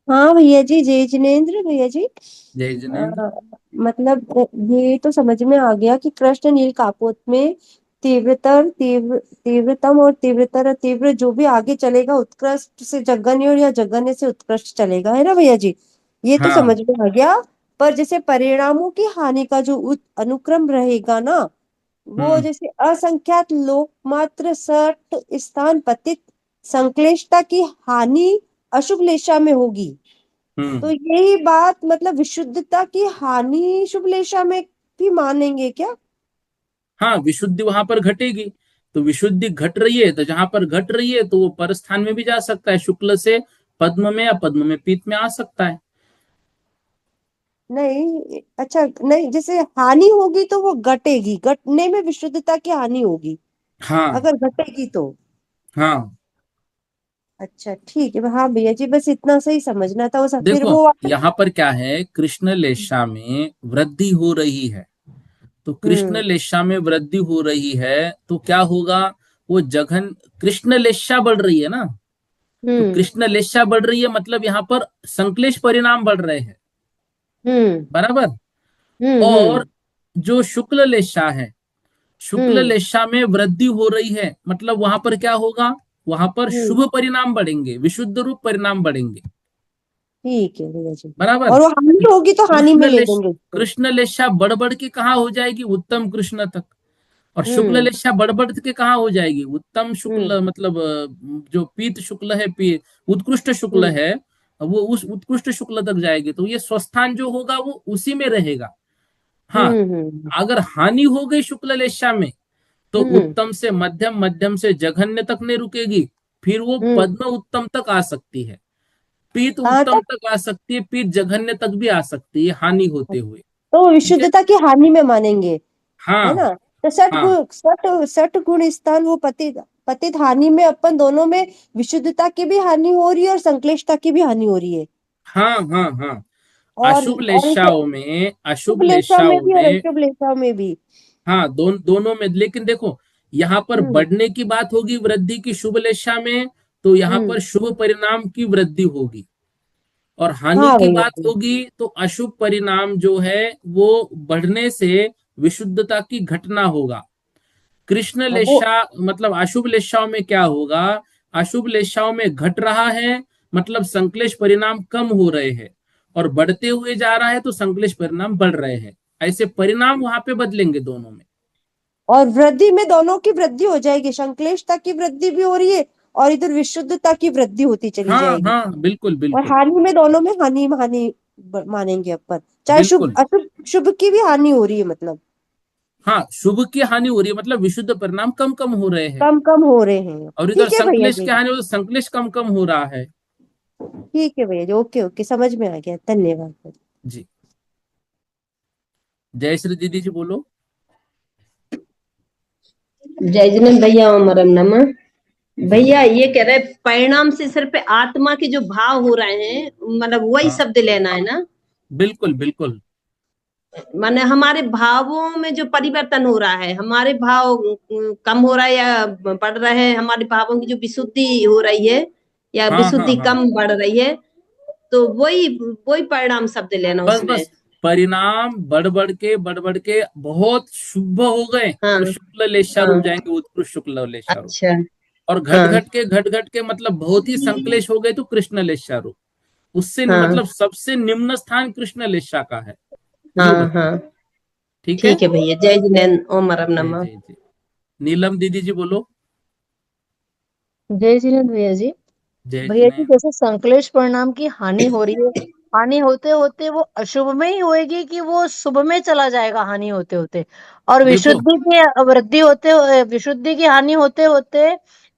हाँ भैया जी, जय जिनेन्द्र भैया जी। जय जिनेन्द्र। मतलब ये तो समझ में आ गया कि कृष्ण नील कापोत में तीव्रतम और तीव्रतर तीव्र जो भी आगे चलेगा उत्कृष्ट से जघन्य और या जघन्य से उत्कृष्ट चलेगा, है ना भैया जी। ये तो हाँ। समझ में आ गया। पर जैसे परिणामों की हानि का जो अनुक्रम रहेगा ना, वो हम्म। जैसे असंख्यात लोक मात्र सठ स्थान पतित संश्लेषता की हानि अशुभ लेशा में होगी। तो हम्म। यही बात मतलब विशुद्धता की हानि शुभ लेशा में भी मानेंगे क्या? हाँ, विशुद्धि वहां पर घटेगी। तो विशुद्धि घट रही है, तो जहां पर घट रही है तो वो पर स्थान में भी जा सकता है, शुक्ल से पद्म में या पद्म में पीत में आ सकता है। नहीं, अच्छा नहीं, जैसे हानि होगी तो वो घटेगी, घटने में विशुद्धता की हानि होगी हाँ। अगर घटेगी तो। हाँ। अच्छा ठीक है, हाँ भैया जी, बस इतना सही समझना था। वो सब फिर देखो वो यहाँ पर क्या है, कृष्ण लेशा में वृद्धि हो रही है। तो कृष्ण हम्म लेशा में वृद्धि हो रही है तो क्या होगा, वो जघन, कृष्ण लेशा बढ़ रही है ना। तो हम्म कृष्ण लेशा बढ़ रही है मतलब यहाँ पर संश्लेष परिणाम बढ़ रहे हैं। हम्म बराबर। और हम्म जो शुक्ल लेशा है, शुक्ल हम्म लेशा में वृद्धि हो रही है मतलब वहां पर क्या होगा, वहां पर हम्म शुभ परिणाम बढ़ेंगे, विशुद्ध रूप परिणाम बढ़ेंगे। ठीक है भैया जी। बराबर। और वो हानि होगी तो हानि में कृष्ण ले लेश लेंगे इसको। कृष्ण लेशा बढ़ बढ़ के कहाँ हो जाएगी, उत्तम कृष्ण तक। और शुक्ल हम्म लेशा बढ़ बढ़ के कहाँ हो जाएगी, उत्तम हम्म शुक्ल मतलब जो पीत शुक्ल है, उत्कृष्ट शुक्ल हम्म है, वो उस उत्कृष्ट शुक्ल तक जाएगी। तो ये स्वस्थान जो होगा वो उसी में रहेगा। हाँ। हम्म अगर हानि हो गई शुक्ल लेशा में तो हम्म उत्तम से मध्यम, मध्यम से जघन्य तक नहीं रुकेगी, फिर वो हम्म पद्म उत्तम तक आ सकती है, पीत कहाँ उत्तम तक? तक आ सकती है, पीत जघन्य तक भी आ सकती है हानि होते हुए। तो ठीक है। विशुद्धता की हानि में मानेंगे, है हाँ। ना। तो सठ हाँ। गुण सठ गुण स्थान वो पतित पतित हानि में अपन दोनों में विशुद्धता की भी हानि हो रही है और संश्लेषता की भी हानि हो रही है। हाँ। हाँ। हाँ। अशुभ और इसे लेशाओं में, अशुभ शुभ लेशा में लेशाओं भी और में, अशुभ लेशा में भी। हाँ दोनों में। लेकिन देखो यहाँ पर हम्म बढ़ने की बात होगी वृद्धि की शुभ लेशा में, तो यहाँ हम्म पर शुभ परिणाम की वृद्धि होगी। और हानि हाँ की भैया बात जी। होगी तो अशुभ परिणाम जो है वो बढ़ने से विशुद्धता की घटना होगा। कृष्ण अब वो लेशा मतलब अशुभ लेशाओं में क्या होगा, अशुभ लेशाओं में घट रहा है मतलब संश्लेष परिणाम कम हो रहे हैं, और बढ़ते हुए जा रहा है तो संश्लेष परिणाम बढ़ रहे हैं। ऐसे परिणाम वहां पे बदलेंगे दोनों में। और वृद्धि में दोनों की वृद्धि हो जाएगी, संश्लेषता की वृद्धि भी हो रही है और इधर विशुद्धता की वृद्धि होती चली हाँ। जाएगी। हाँ, बिल्कुल और बिल्कुल। हानि में दोनों में हानि हानि मानेंगे अपन, चाहे शुभ बिल्कुल। अशुभ शुभ की भी हानि हो रही है मतलब। हाँ, शुभ की हानि हो रही है मतलब विशुद्ध परिणाम कम कम हो रहे हैं। कम कम हो रहे हैं। और इधर ठीक है भैया संश्लेष जी। की हानि हो तो संश्लेष कम कम हो रहा है। ठीक है भैया जी, ओके ओके, समझ में आ गया, धन्यवाद। जी। जय श्री दीदी जी बोलो। जय जन भैया, ओमरम नमः। जी भैया जी। ये कह रहे परिणाम से सिर्फ आत्मा के जो भाव हो रहे हैं, मतलब वही हाँ, शब्द लेना है ना। बिल्कुल बिल्कुल। माने हमारे भावों में जो परिवर्तन हो रहा है, हमारे भाव कम हो रहा है या बढ़ रहे हैं, हमारे भावों की जो विशुद्धि हो रही है या हाँ हाँ विशुद्धि हाँ। कम बढ़ रही है, तो वही वही परिणाम शब्द लेना बस उसमें। बस, परिणाम बढ़ बढ़ के बहुत शुभ हो गए हाँ तो शुक्ल लेशा हाँ। रूप जाएंगे, उत्कृष्ट शुक्ल लेशा रूप। अच्छा। और हाँ घट घट के मतलब बहुत ही संकलेश हो गए तो कृष्ण लेशा रूप। उससे हाँ मतलब सबसे निम्न स्थान कृष्ण लेशा का है, यो हाँ बताओ। हाँ। ठीक है। ठीक है भैया, जय जिनेन्द्र, ओमरम जय नमः। जय जय। नीलम दीदी जी बोलो। जय जिनेन्द्र भैया जी। जय भैया जी, जिने। जैसे संश्लेष परिणाम की हानि हो रही है, हानि होते होते वो अशुभ में ही होएगी कि वो शुभ में चला जाएगा हानि होते होते? और देखो विशुद्धि की वृद्धि होते विशुद्धि की हानि होते होते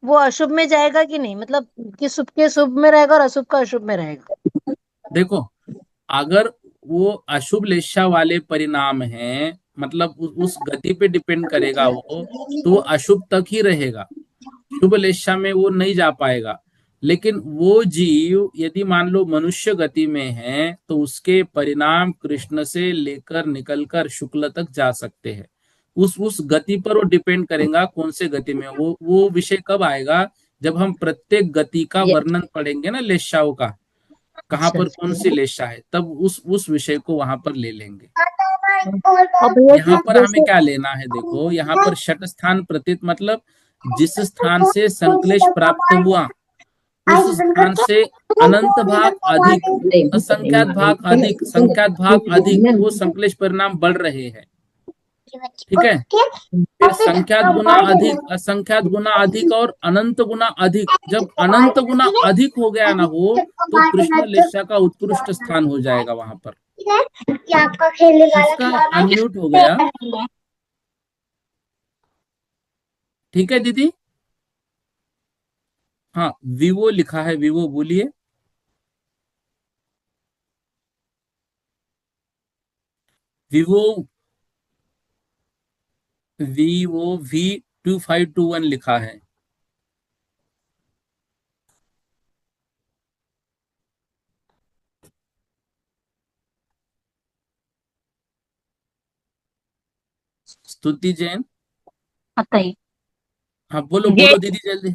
वो अशुभ में जाएगा कि नहीं, मतलब कि शुभ के शुभ में रहेगा और अशुभ का अशुभ में रहेगा? देखो, अगर वो अशुभ लेशा वाले परिणाम हैं, मतलब उस गति पे डिपेंड करेगा वो, तो वो अशुभ तक ही रहेगा, शुभ लेशा में वो नहीं जा पाएगा। लेकिन वो जीव यदि मान लो मनुष्य गति में है तो उसके परिणाम कृष्ण से लेकर निकलकर शुक्ल तक जा सकते हैं। उस गति पर वो डिपेंड करेगा कौन से गति में। वो विषय कब आएगा, जब हम प्रत्येक गति का ये वर्णन पढ़ेंगे ना, लेशाओं का, कहाँ अच्छा पर कौन सी अच्छा। लेशा है, तब उस विषय को वहां पर ले लेंगे। और भैया जी यहाँ पर हमें जैसे क्या लेना है, देखो यहाँ पर षट स्थान प्रतीत, मतलब जिस स्थान से संक्लेश प्राप्त हुआ उस स्थान से अनंत भाग अधिक, असंख्यात भाग अधिक, संख्यात भाग अधिक, वो संक्लेश परिणाम बढ़ रहे हैं। ठीक है, फिर संख्यात गुना अधिक, असंख्यात गुना अधिक और अनंत गुना अधिक। जब अनंत गुना अधिक हो गया ना हो, तो कृष्ण लेशा का उत्कृष्ट स्थान हो जाएगा वहां पर। किसका अनम्यूट हो गया? ठीक है दीदी। हाँ, विवो लिखा है, विवो बोलिए। विवो, VOV2521 लिखा है। स्तुति जैन। बताइए। हाँ बोलो जे बोलो दीदी जल्दी।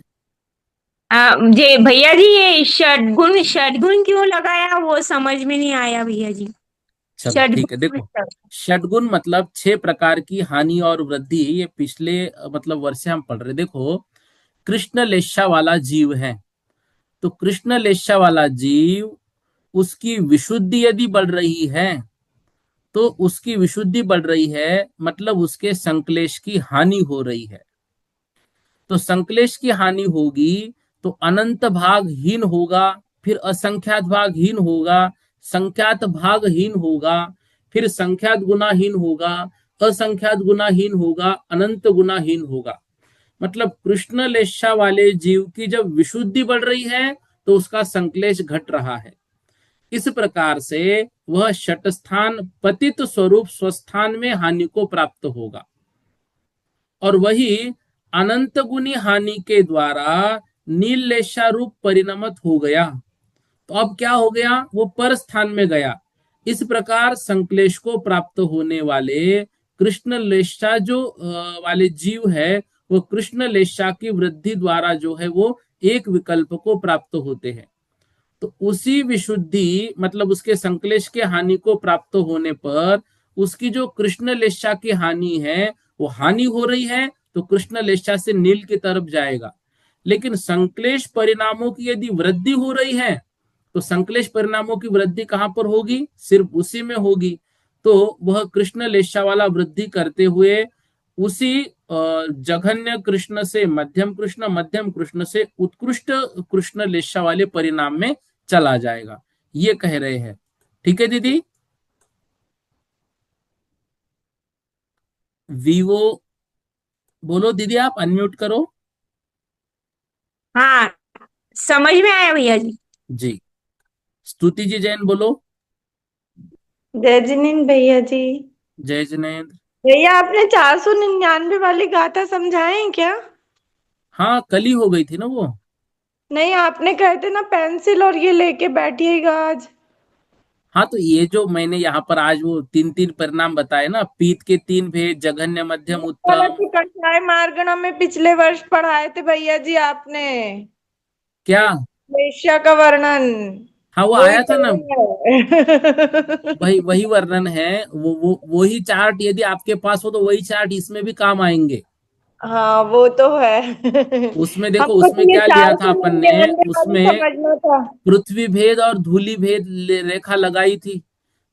जे भैया जी, ये षटगुण षटगुण क्यों लगाया वो समझ में नहीं आया भैया जी। चलो ठीक है, षटगुण देखो षटगुण मतलब 6 प्रकार की हानि और वृद्धि, ये पिछले मतलब वर्ष से हम पढ़ रहे। देखो, कृष्ण लेशा वाला जीव है, तो कृष्ण लेशा वाला जीव, उसकी विशुद्धि यदि बढ़ रही है, तो उसकी विशुद्धि बढ़ रही है मतलब उसके संक्लेश की हानि हो रही है। तो संक्लेश की हानि होगी तो अनंत भाग हीन होगा, फिर असंख्यात भाग हीन होगा, संख्यात भाग हीन होगा, फिर संख्यात गुनाहीन होगा, असंख्यात गुनाहीन होगा, अनंत गुनाहीन होगा। मतलब कृष्ण लेशा वाले जीव की जब विशुद्धि बढ़ रही है तो उसका संक्लेश घट रहा है। इस प्रकार से वह षटस्थान पतित स्वरूप स्वस्थान में हानि को प्राप्त होगा, और वही अनंत गुनी हानि के द्वारा नील लेशा रूप परिणमत हो गया। तो अब क्या हो गया, वो पर स्थान में गया। इस प्रकार संक्लेश को प्राप्त होने वाले कृष्ण लेशा जो वाले जीव है, वो कृष्ण लेशा की वृद्धि द्वारा जो है वो एक विकल्प को प्राप्त होते हैं। तो उसी विशुद्धि मतलब उसके संक्लेश के हानि को प्राप्त होने पर उसकी जो कृष्ण लेशा की हानि है, वो हानि हो रही है तो कृष्ण लेशा से नील की तरफ जाएगा। लेकिन संक्लेश परिणामों की यदि वृद्धि हो रही है, तो संक्लेश परिणामों की वृद्धि कहां पर होगी, सिर्फ उसी में होगी। तो वह कृष्ण लेशा वाला वृद्धि करते हुए उसी जघन्य कृष्ण से मध्यम कृष्ण, मध्यम कृष्ण से उत्कृष्ट कृष्ण लेशा वाले परिणाम में चला जाएगा, ये कह रहे हैं। ठीक है दीदी। वीवो बोलो दीदी, आप अनम्यूट करो। हाँ, समझ में आया भैया जी। जी। स्तुति जी जैन बोलो। जय जिनेन्द्र भैया जी। जय जिनेन्द्र। भैया आपने 499 वाली गाथा समझाए क्या? हाँ, कल ही हो गई थी ना वो। नहीं, आपने कहे थे ना पेंसिल और ये लेके बैठिएगा आज। हाँ, तो ये जो मैंने यहाँ पर आज वो 3 3 परिणाम बताए ना, पीत के 3 भेद, जघन्य, मध्यम, ये वाला उत्तम। तो कषाय मार्गणा में पिछले वर्ष पढ़ाए थे भैया जी आपने, क्या? वेश्या का वर्णन। हाँ, वो वही आया था चल ना। रहा है। वही वही वर्णन है, वो वही चार्ट यदि आपके पास हो तो वही चार्ट इसमें भी काम आएंगे। हाँ वो तो है। उसमें देखो, हमको उसमें तो ये क्या लिया चार था सौ अपन ने, निन्यानवे वाली उसमें समझना था। पृथ्वी भेद और धूलि भेद रेखा लगाई थी।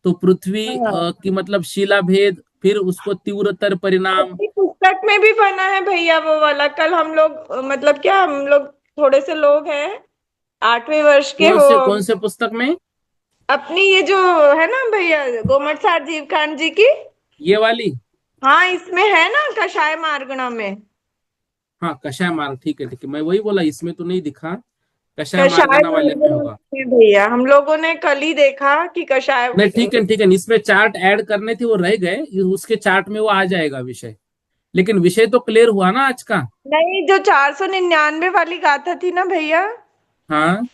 तो पृथ्वी हाँ, की मतलब शिला भेद, फिर उसको तीव्रतर परिणाम। अपनी पुस्तक में भी बना है भैया वो वाला। कल हम लोग मतलब क्या, हम लोग थोड़े से लोग हैं, 8वें वर्ष के हो। कौन से पुस्तक में? अपनी ये जो है ना भैया, गोमट सार जीव कांड जी की। ये वाली? हाँ, इसमें है ना कषाय मार्गणा में। हाँ, कषाय मार्ग, ठीक है ठीक है, मैं वही बोला, इसमें तो नहीं दिखा। कषाय कषाय मार्गना वाले में मार्गना होगा। में भैया हम लोगों ने कल ही देखा कि कषाय नहीं ठीक है ठीक है, इसमें चार्ट ऐड करने थे वो रह गए, उसके चार्ट में वो आ जाएगा विषय, लेकिन विषय तो क्लियर हुआ ना आज का। नहीं, जो 499 वाली गाथा थी ना भैया, हाँ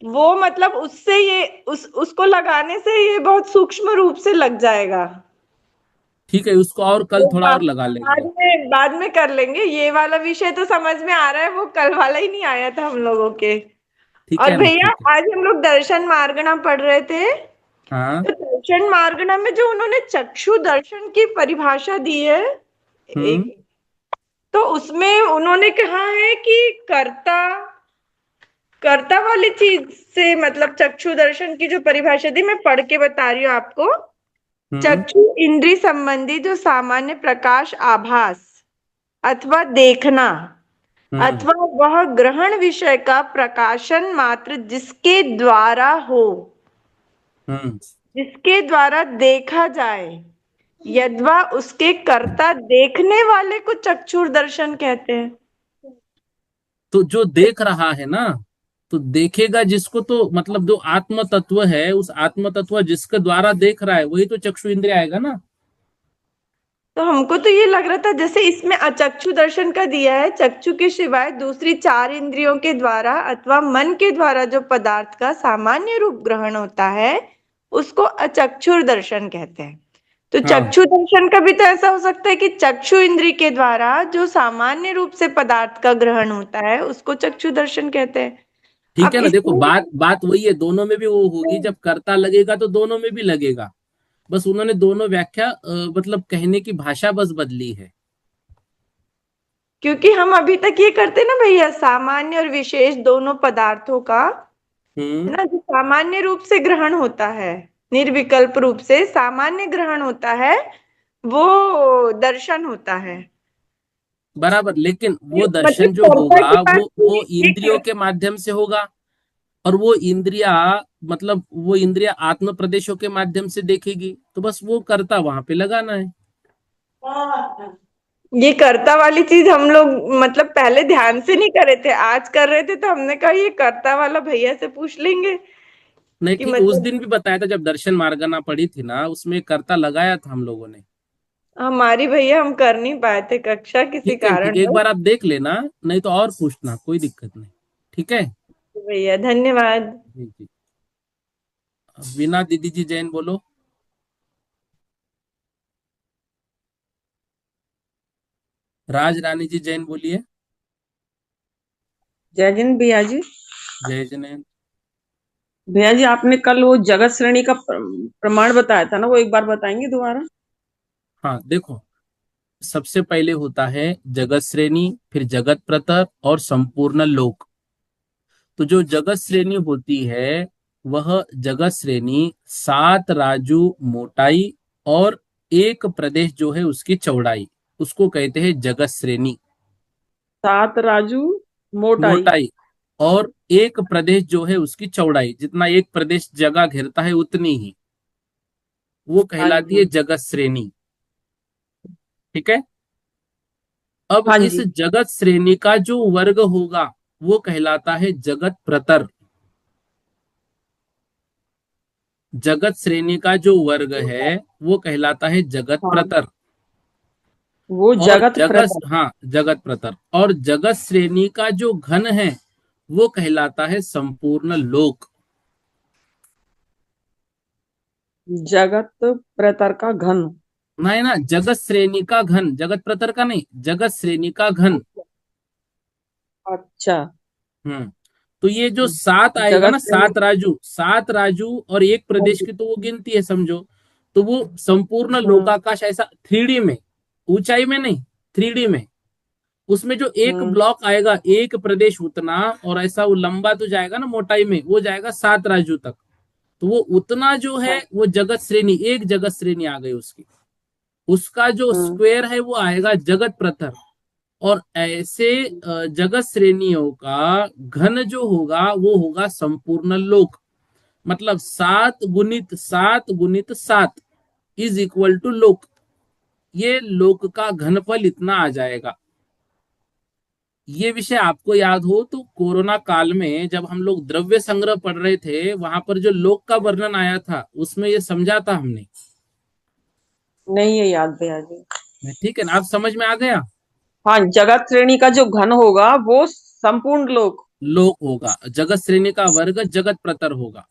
वो मतलब उससे ये उसको लगाने से ये बहुत सूक्ष्म रूप से लग जाएगा। ठीक है, उसको और कल वो थोड़ा और लगा लेंगे। बाद में कर लेंगे। ये वाला विषय तो समझ में आ रहा है, वो कल वाला ही नहीं आया था हम लोगों के। ठीक और है ना, भैया ठीक है। आज हम लोग दर्शन मार्गणा पढ़ रहे थे, हाँ। तो दर्शन मार्गणा में जो उन्होंने चक्षु दर्शन की परिभाषा दी है हम्म। एक, तो उसमें उन्होंने कहा है कि कर्ता कर्ता वाली चीज से मतलब चक्षु दर्शन की जो परिभाषा दी, मैं पढ़ के बता रही हूँ आपको। हम्म। चक्षु इंद्रिय संबंधी जो सामान्य प्रकाश आभास अथवा देखना हम्म। अथवा वह ग्रहण विषय का प्रकाशन मात्र जिसके द्वारा हो, हम्म। जिसके द्वारा देखा जाए, यद्वा उसके कर्ता देखने वाले को चक्षुर दर्शन कहते हैं। तो जो देख रहा है ना, तो देखेगा जिसको, तो मतलब जो आत्म तत्व है, उस आत्म तत्व जिसके द्वारा देख रहा है वही तो चक्षु इंद्रिय आएगा ना। तो हमको तो ये लग रहा था जैसे इसमें अचक्षु दर्शन का दिया है, चक्षु के सिवाय दूसरी 4 इंद्रियों के द्वारा अथवा मन के द्वारा जो पदार्थ का सामान्य रूप ग्रहण होता है उसको अचक्षुर दर्शन कहते हैं। तो हाँ चक्षु दर्शन का भी तो ऐसा हो सकता है कि चक्षु इंद्रिय के द्वारा जो सामान्य रूप से पदार्थ का ग्रहण होता है उसको चक्षु दर्शन कहते हैं। ठीक अब है ना, देखो इसमें बात बात वही है, दोनों में भी वो होगी, जब कर्ता लगेगा तो दोनों में भी लगेगा। बस उन्होंने दोनों व्याख्या मतलब कहने की भाषा बस बदली है। क्योंकि हम अभी तक ये करते ना भैया, सामान्य और विशेष दोनों पदार्थों का, है हम्म। ना, जो सामान्य रूप से ग्रहण होता है, निर्विकल्प रूप से सामान्य ग्रहण होता है, वो दर्शन होता है। बराबर, लेकिन वो मतलब दर्शन जो कर्ता होगा के पास वो ये इंद्रियों के माध्यम से होगा, और वो इंद्रिया, मतलब वो इंद्रिया आत्म प्रदेशों के माध्यम से देखेगी, तो बस वो कर्ता वहां पे लगाना है। ये कर्ता वाली चीज हम लोग मतलब पहले ध्यान से नहीं करे थे, आज कर रहे थे, तो हमने कहा ये कर्ता वाला भैया से पूछ लेंगे नहीं कि ठीक है, उस मतलब दिन भी बताया था जब दर्शन मार्गना पड़ी थी ना, उसमें कर्ता लगाया था हम लोगों ने। हमारी भैया हम कर नहीं पाए थे कक्षा किसी ठीक कारण है, एक में। बार आप देख लेना, नहीं तो और पूछना, कोई दिक्कत नहीं। ठीक है। भैया धन्यवाद। जी जी। वीना दीदी जी जैन बोलो। राज रानी जी जैन बोलिए। जय जिन भैया जी। जय जैन। भैया जी आपने कल वो जगत श्रेणी का प्रमाण बताया था ना, वो एक बार बताएंगे दोबारा। हाँ देखो, सबसे पहले होता है जगत श्रेणी, फिर जगत प्रतर और संपूर्ण लोक। तो जो जगत श्रेणी होती है, वह जगत श्रेणी 7 राजू मोटाई और एक प्रदेश जो है उसकी चौड़ाई, उसको कहते हैं जगत श्रेणी। 7 राजू मोटाई। मोटाई और एक प्रदेश जो है उसकी चौड़ाई, जितना एक प्रदेश जगह घेरता है उतनी ही, वो हाँ कहलाती है जी। जगत श्रेणी। ठीक है। अब हाँ इस जी। जगत श्रेणी का जो वर्ग होगा वो कहलाता है जगत प्रतर। जगत श्रेणी का जो वर्ग है वो कहलाता है जगत हाँ, प्रतर। वो और जगत जगत, प्रतर। हाँ जगत प्रतर, और जगत श्रेणी का जो घन है वो कहलाता है संपूर्ण लोक। जगत प्रतर का घन। नहीं ना, जगत श्रेणी का घन, जगत प्रतर का नहीं, जगत श्रेणी का घन। अच्छा। हम्म। तो ये जो 7 आएगा जगत ना, श्रेणी। 7 राजू और एक हाँ प्रदेश जी। की तो वो गिनती है समझो। तो वो संपूर्ण हम्म। लोकाकाश ऐसा 3D में, ऊंचाई में नहीं, 3D में, उसमें जो एक हम्म। ब्लॉक आएगा, एक प्रदेश उतना, और ऐसा वो लंबा तो जाएगा ना मोटाई में, वो जाएगा 7 राजू तक। तो वो उतना जो है हाँ। वो जगत श्रेणी, एक जगत श्रेणी आ गई उसकी। उसका जो हम्म। स्क्वायर है वो आएगा जगत प्रतर। और ऐसे जगत श्रेणियों का घन जो होगा वो होगा संपूर्ण लोक। मतलब 7 गुणित 7 गुणित 7 इज इक्वल टू लोक। ये लोक का घनफल इतना आ जाएगा। ये विषय आपको याद हो तो कोरोना काल में जब हम लोग द्रव्य संग्रह पढ़ रहे थे, वहां पर जो लोक का वर्णन आया था उसमें ये समझा था हमने। नहीं है याद भैया जी। ठीक है ना, आप समझ में आ गया। हाँ, जगत श्रेणी का जो घन होगा वो संपूर्ण लोक। लोक होगा, जगत श्रेणी का वर्ग जगत प्रतर होगा।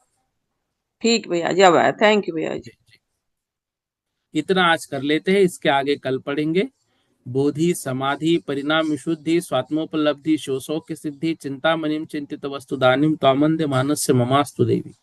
ठीक भैया जी, अब आया। थैंक यू भैया जी। इतना आज कर लेते हैं, इसके आगे कल पढ़ेंगे। बोधि, समाधि, परिणाम विशुद्धि, स्वात्मोपलब्धि, शोषोक सिद्धि, चिंतामणिम चिंतित वस्तु दानिम त्वामंदे मानस्य ममास्तु देवी।